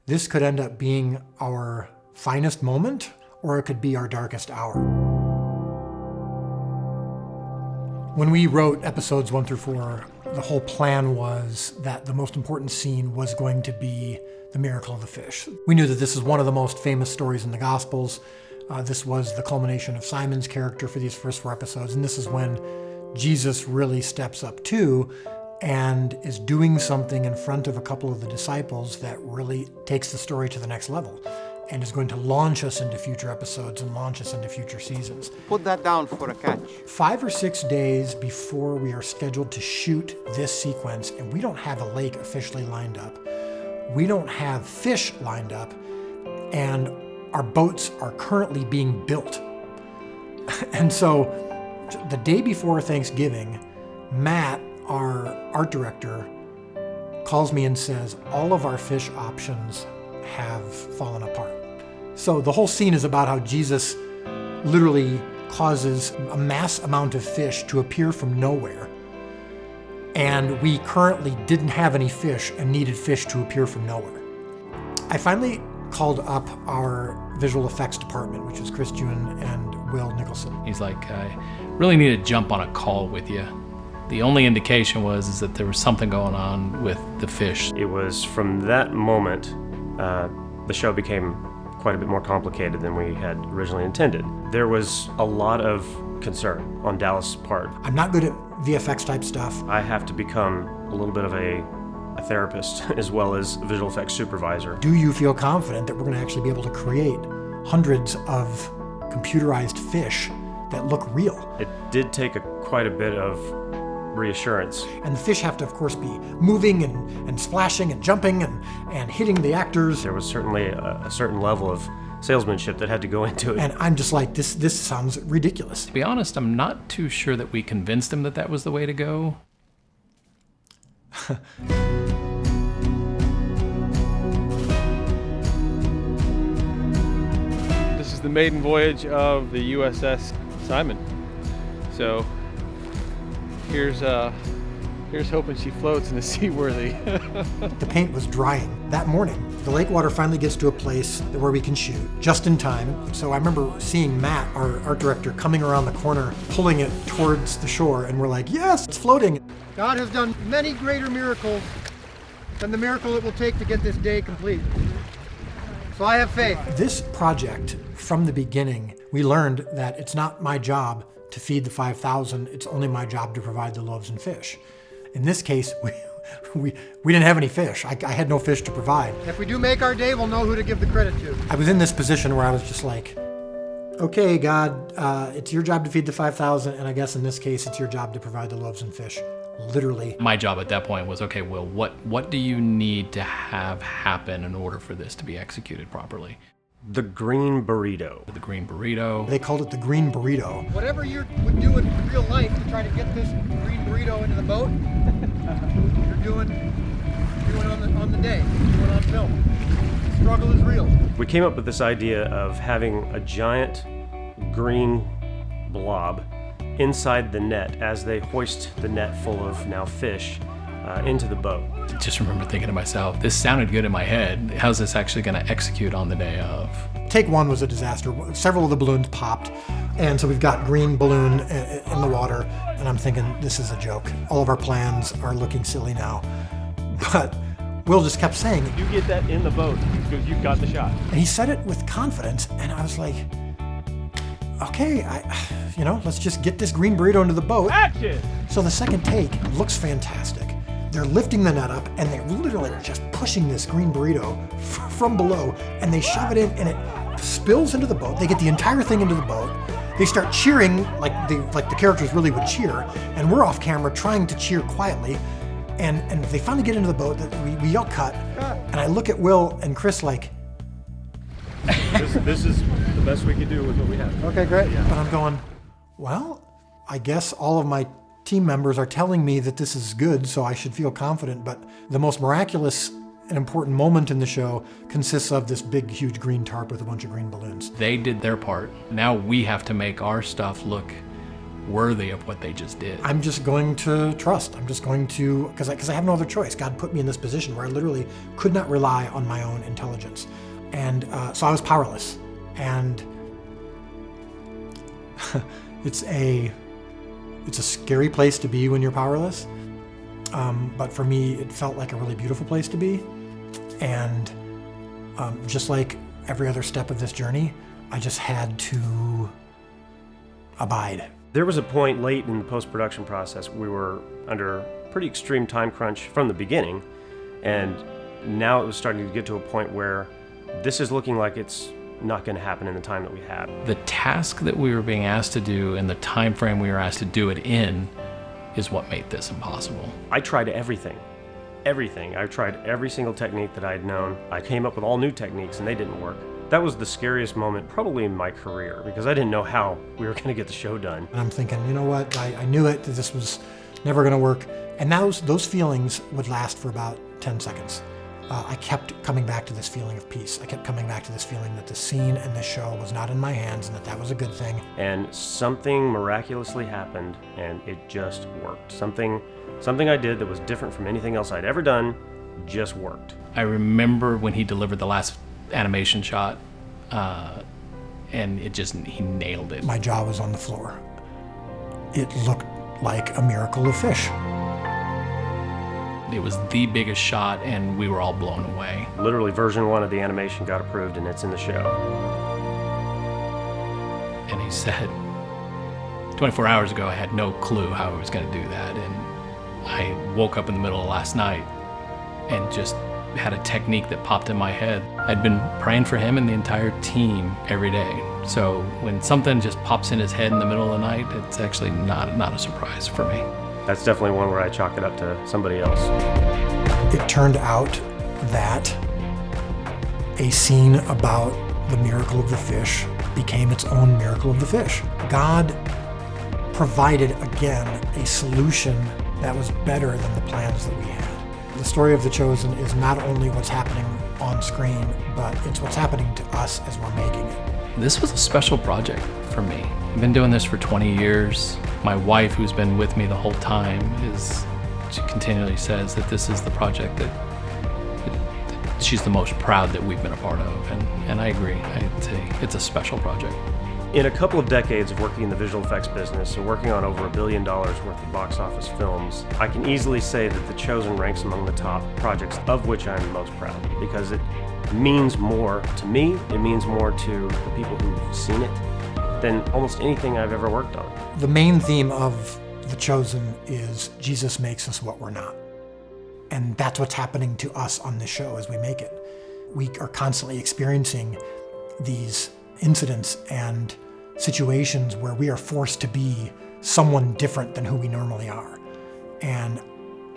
This could end up being our finest moment, or it could be our darkest hour. When we wrote episodes 1 through 4, the whole plan was that the most important scene was going to be the miracle of the fish. We knew that this is one of the most famous stories in the Gospels. This was the culmination of Simon's character for these first 4 episodes, and this is when Jesus really steps up too and is doing something in front of a couple of the disciples that really takes the story to the next level and is going to launch us into future episodes and launch us into future seasons. Put that down for a catch. 5 or 6 days before we are scheduled to shoot this sequence, and we don't have a lake officially lined up, we don't have fish lined up, and our boats are currently being built. And so the day before Thanksgiving, Matt, our art director, calls me and says, all of our fish options have fallen apart. So the whole scene is about how Jesus literally causes a mass amount of fish to appear from nowhere. And we currently didn't have any fish and needed fish to appear from nowhere. I finally called up our visual effects department, which was Chris June and Will Nicholson. He's like, I really need to jump on a call with you. The only indication was that there was something going on with the fish. It was from that moment, the show became quite a bit more complicated than we had originally intended. There was a lot of concern on Dallas' part. I'm not good at VFX type stuff. I have to become a little bit of a therapist as well as a visual effects supervisor. Do you feel confident that we're going to actually be able to create hundreds of computerized fish that look real? It did take quite a bit of reassurance. And the fish have to, of course, be moving and splashing and jumping and hitting the actors. There was certainly a certain level of salesmanship that had to go into it. And I'm just like, this sounds ridiculous. To be honest, I'm not too sure that we convinced him that that was the way to go. This is the maiden voyage of the USS Simon. So here's hoping she floats in the seaworthy. The paint was drying that morning. The lake water finally gets to a place where we can shoot just in time. So I remember seeing Matt, our art director, coming around the corner, pulling it towards the shore, and we're like, yes, it's floating. God has done many greater miracles than the miracle it will take to get this day complete. So I have faith. This project, from the beginning, we learned that it's not my job to feed the 5,000, it's only my job to provide the loaves and fish. In this case, we didn't have any fish. I had no fish to provide. If we do make our day, we'll know who to give the credit to. I was in this position where I was just like, okay, God, it's your job to feed the 5,000, and I guess in this case, it's your job to provide the loaves and fish. Literally. My job at that point was, okay, Will, what do you need to have happen in order for this to be executed properly? The green burrito. The green burrito. They called it the green burrito. Whatever you would do in real life to try to get this green burrito into the boat, you're doing on the day, doing on film. The struggle is real. We came up with this idea of having a giant green blob inside the net as they hoist the net full of now fish into the boat. I just remember thinking to myself, this sounded good in my head. How's this actually going to execute on the day of? Take one was a disaster. Several of the balloons popped, and so we've got green balloon in the water, and I'm thinking, this is a joke. All of our plans are looking silly now. But Will just kept saying, You get that in the boat because you've got the shot. and he said it with confidence, and I was like, okay, let's just get this green burrito into the boat. Action! So the second take looks fantastic. They're lifting the net up, and they literally are just pushing this green burrito from below, and they shove it in, and it spills into the boat. They get the entire thing into the boat. They start cheering like the characters really would cheer, and we're off camera trying to cheer quietly, and they finally get into the boat. We yell cut, and I look at Will and Chris like, This is the best we can do with what we have. okay, great. But I'm going, well, I guess all of my team members are telling me that this is good, so I should feel confident. But the most miraculous and important moment in the show consists of this big, huge green tarp with a bunch of green balloons. They did their part. Now we have to make our stuff look worthy of what they just did. I'm just going to trust. I'm just going to, because I have no other choice. God put me in this position where I literally could not rely on my own intelligence. And so I was powerless. And it's a scary place to be when you're powerless. But for me, it felt like a really beautiful place to be. And just like every other step of this journey, I just had to abide. There was a point late in the post-production process, we were under pretty extreme time crunch from the beginning, and now it was starting to get to a point where this is looking like it's not going to happen in the time that we had. The task that we were being asked to do and the time frame we were asked to do it in is what made this impossible. I tried everything. I tried every single technique that I had known. I came up with all new techniques and they didn't work. That was the scariest moment probably in my career because I didn't know how we were going to get the show done. And I'm thinking, you know what, I knew it, that this was never going to work. And those feelings would last for about 10 seconds. I kept coming back to this feeling of peace. I kept coming back to this feeling that the scene and the show was not in my hands and that was a good thing. And something miraculously happened and it just worked. Something I did that was different from anything else I'd ever done just worked. I remember when he delivered the last animation shot, and he nailed it. My jaw was on the floor. It looked like a miracle of fish. It was the biggest shot, and we were all blown away. Literally, version 1 of the animation got approved, and it's in the show. And he said, 24 hours ago, I had no clue how I was going to do that, and I woke up in the middle of last night and just had a technique that popped in my head. I'd been praying for him and the entire team every day. So when something just pops in his head in the middle of the night, it's actually not a surprise for me. That's definitely one where I chalk it up to somebody else. It turned out that a scene about the miracle of the fish became its own miracle of the fish. God provided again a solution that was better than the plans that we had. The story of The Chosen is not only what's happening on screen, but it's what's happening to us as we're making it. This was a special project for me. I've been doing this for 20 years. My wife, who's been with me the whole time, she continually says that this is the project that she's the most proud that we've been a part of, and I agree. I'd say it's a special project. In a couple of decades of working in the visual effects business and working on over $1 billion worth of box office films, I can easily say that The Chosen ranks among the top projects of which I'm most proud, because it means more to me, it means more to the people who've seen it than almost anything I've ever worked on. The main theme of The Chosen is Jesus makes us what we're not. And that's what's happening to us on this show as we make it. We are constantly experiencing these incidents and situations where we are forced to be someone different than who we normally are. And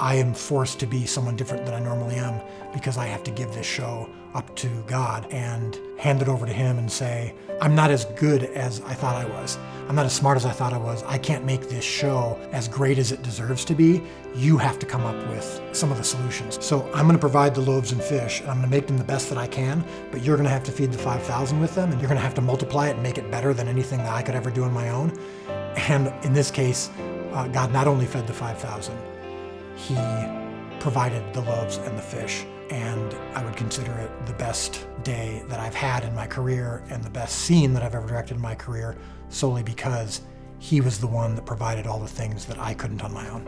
I am forced to be someone different than I normally am because I have to give this show up to God and hand it over to Him and say, I'm not as good as I thought I was. I'm not as smart as I thought I was. I can't make this show as great as it deserves to be. You have to come up with some of the solutions. So I'm going to provide the loaves and fish, and I'm going to make them the best that I can, but you're going to have to feed the 5,000 with them, and you're going to have to multiply it and make it better than anything that I could ever do on my own. And in this case, God not only fed the 5,000, He provided the loaves and the fish. And I would consider it the best day that I've had in my career and the best scene that I've ever directed in my career, solely because He was the one that provided all the things that I couldn't on my own.